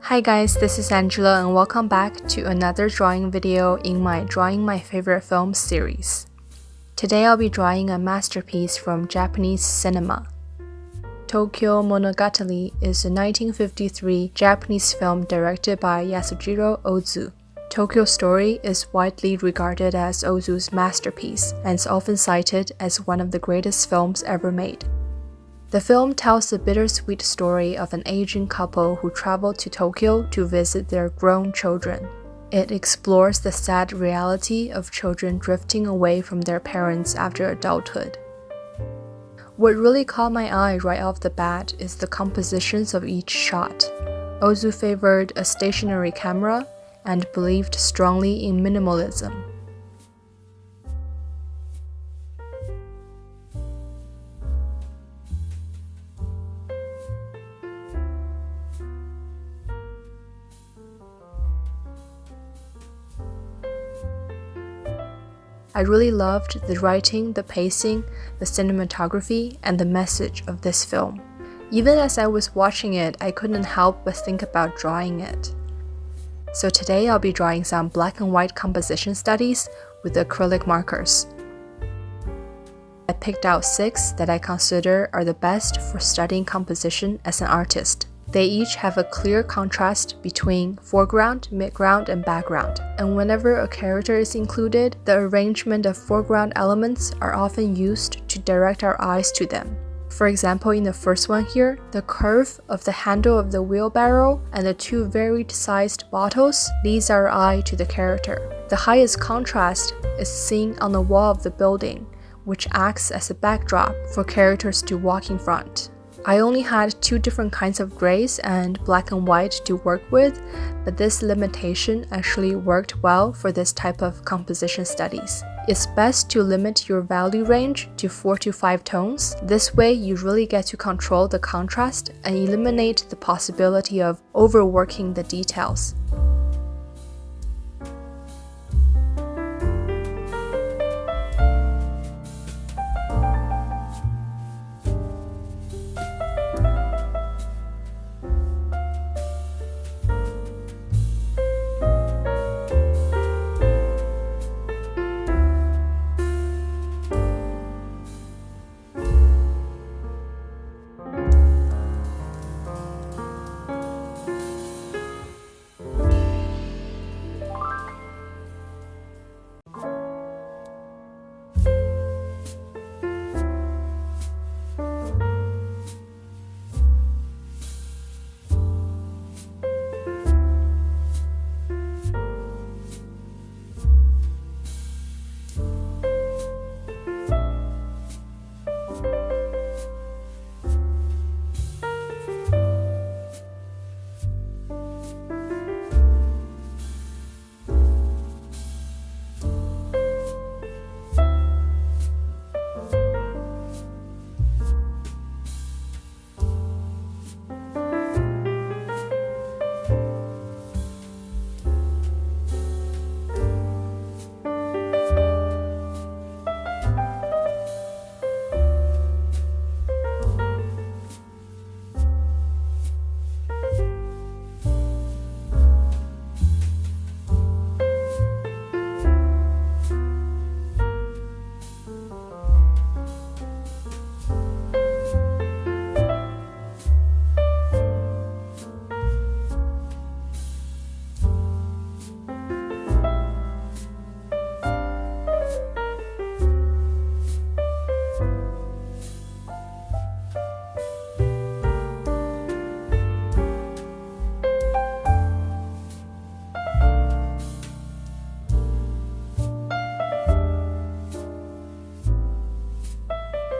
Hi guys, this is Angela and welcome back to another drawing video in my Drawing My Favorite Films series. Today I'll be drawing a masterpiece from Japanese cinema. Tokyo Monogatari is a 1953 Japanese film directed by Yasujiro Ozu. Tokyo Story is widely regarded as Ozu's masterpiece and is often cited as one of the greatest films ever made. The film tells the bittersweet story of an aging couple who travel to Tokyo to visit their grown children. It explores the sad reality of children drifting away from their parents after adulthood. What really caught my eye right off the bat is the compositions of each shot. Ozu favored a stationary camera and believed strongly in minimalism. I really loved the writing, the pacing, the cinematography, and the message of this film. Even as I was watching it, I couldn't help but think about drawing it. So today I'll be drawing some black and white composition studies with acrylic markers. I picked out 6 that I consider are the best for studying composition as an artist. They each have a clear contrast between foreground, midground, and background. And whenever a character is included, the arrangement of foreground elements are often used to direct our eyes to them. For example, in the first one here, the curve of the handle of the wheelbarrow and the 2 varied-sized bottles leads our eye to the character. The highest contrast is seen on the wall of the building, which acts as a backdrop for characters to walk in front. I only had 2 different kinds of grays and black and white to work with, but this limitation actually worked well for this type of composition studies. It's best to limit your value range to 4 to 5 tones. This way you really get to control the contrast and eliminate the possibility of overworking the details.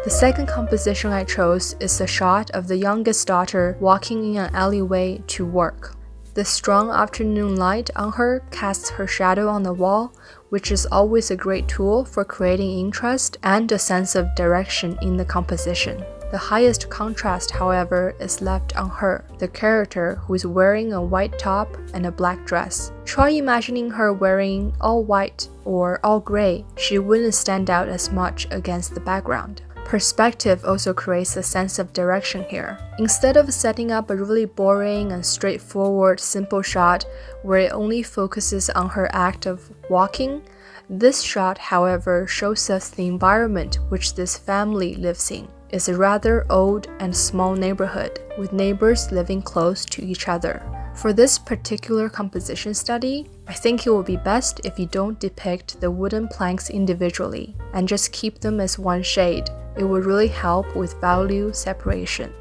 The second composition I chose is the shot of the youngest daughter walking in an alleyway to work. The strong afternoon light on her casts her shadow on the wall, which is always a great tool for creating interest and a sense of direction in the composition. The highest contrast, however, is left on her, the character who is wearing a white top and a black dress. Try imagining her wearing all white or all gray. She wouldn't stand out as much against the background. Perspective also creates a sense of direction here. Instead of setting up a really boring and straightforward simple shot where it only focuses on her act of walking, this shot, however, shows us the environment which this family lives in. It's a rather old and small neighborhood, with neighbors living close to each other. For this particular composition study, I think it will be best if you don't depict the wooden planks individually and just keep them as one shade. It will really help with value separation.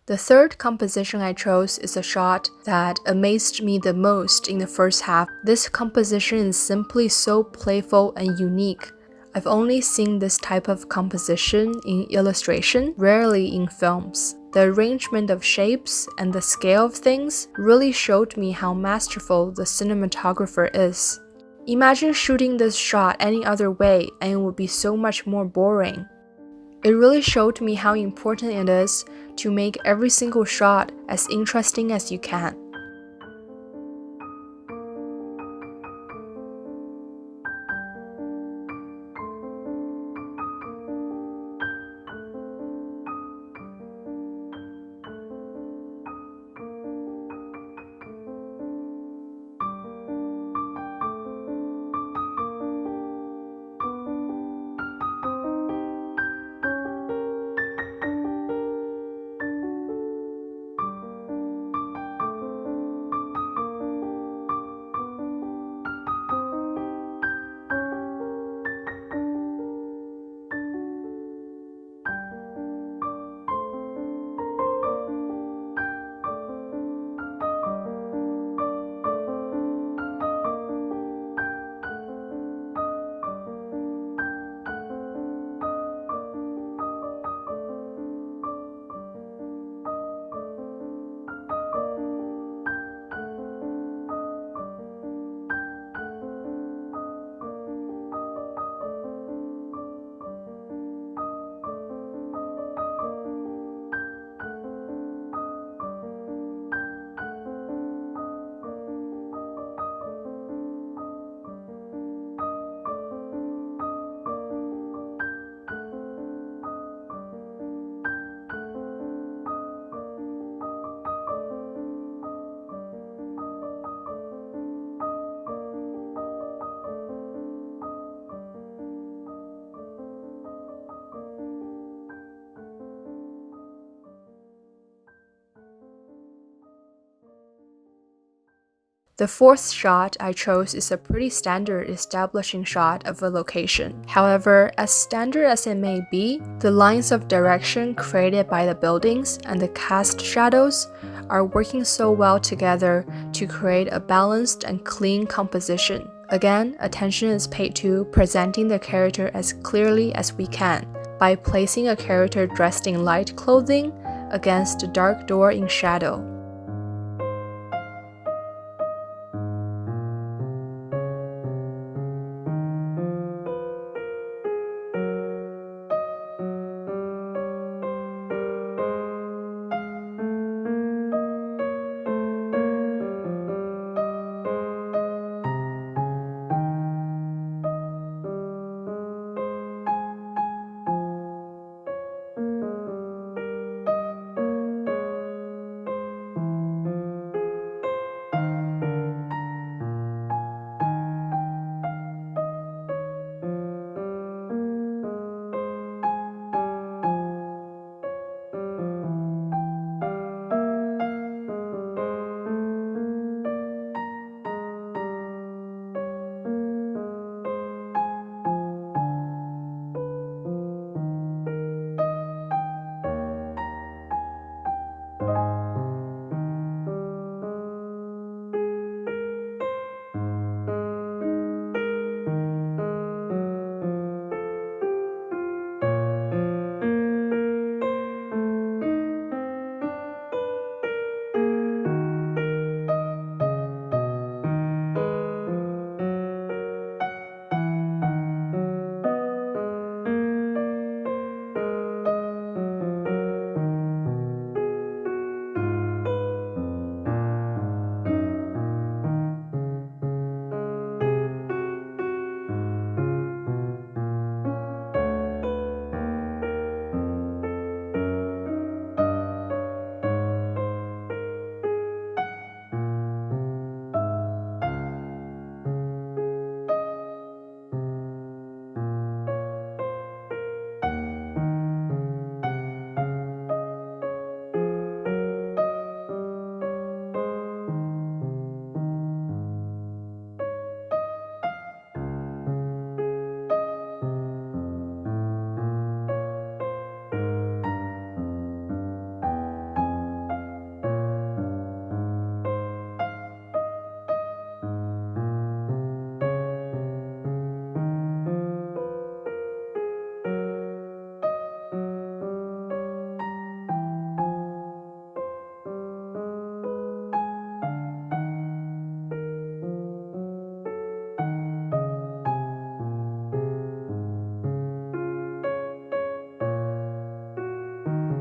The third composition I chose is a shot that amazed me the most in the first half. This composition is simply so playful and unique. I've only seen this type of composition in illustration, rarely in films. The arrangement of shapes and the scale of things really showed me how masterful the cinematographer is. Imagine shooting this shot any other way and it would be so much more boring. It really showed me how important it is to make every single shot as interesting as you can. The fourth shot I chose is a pretty standard establishing shot of a location. However, as standard as it may be, the lines of direction created by the buildings and the cast shadows are working so well together to create a balanced and clean composition. Again, attention is paid to presenting the character as clearly as we can by placing a character dressed in light clothing against a dark door in shadow.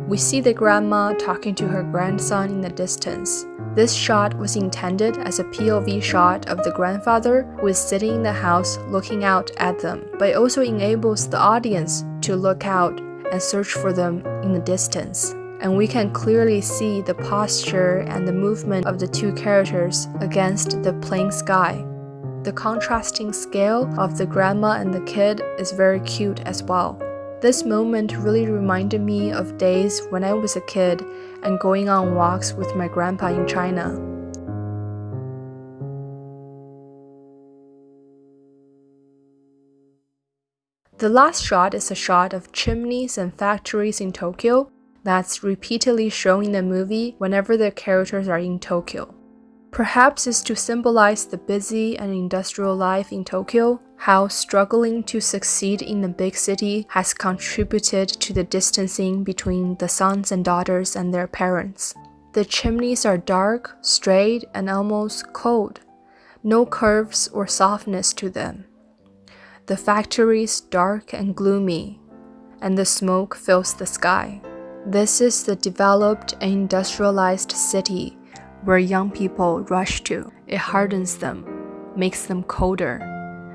We see the grandma talking to her grandson in the distance. This shot was intended as a POV shot of the grandfather who is sitting in the house looking out at them, but it also enables the audience to look out and search for them in the distance. And we can clearly see the posture and the movement of the two characters against the plain sky. The contrasting scale of the grandma and the kid is very cute as well. This moment really reminded me of days when I was a kid and going on walks with my grandpa in China. The last shot is a shot of chimneys and factories in Tokyo that's repeatedly shown in the movie whenever the characters are in Tokyo. Perhaps it's to symbolize the busy and industrial life in Tokyo, how struggling to succeed in the big city has contributed to the distancing between the sons and daughters and their parents. The chimneys are dark, straight, and almost cold. No curves or softness to them. The factories dark and gloomy, and the smoke fills the sky. This is the developed and industrialized city where young people rush to. It hardens them, makes them colder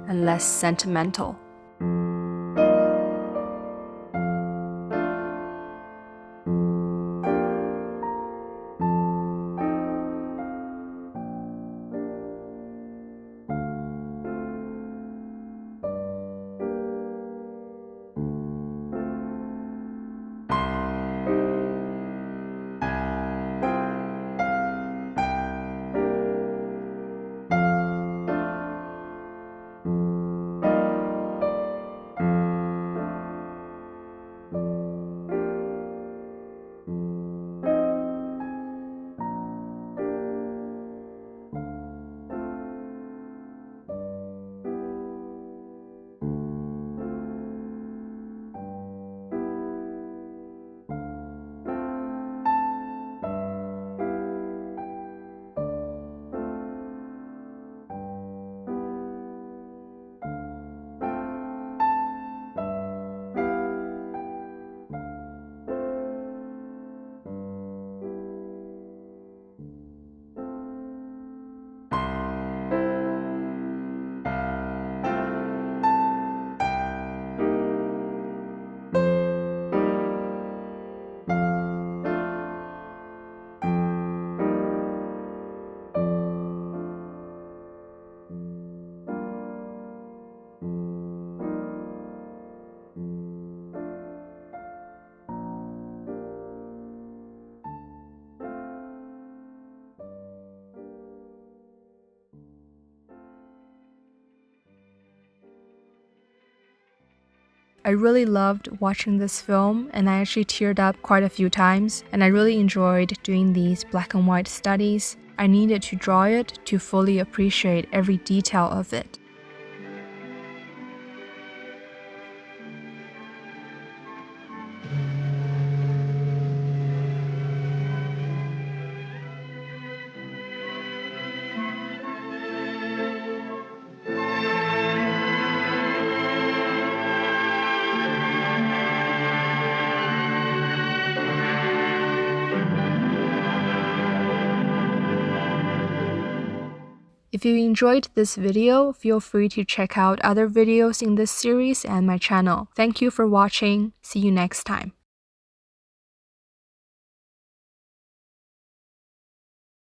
and less sentimental. I really loved watching this film, and I actually teared up quite a few times, and I really enjoyed doing these black and white studies. I needed to draw it to fully appreciate every detail of it. If you enjoyed this video, feel free to check out other videos in this series and my channel. Thank you for watching. See you next time.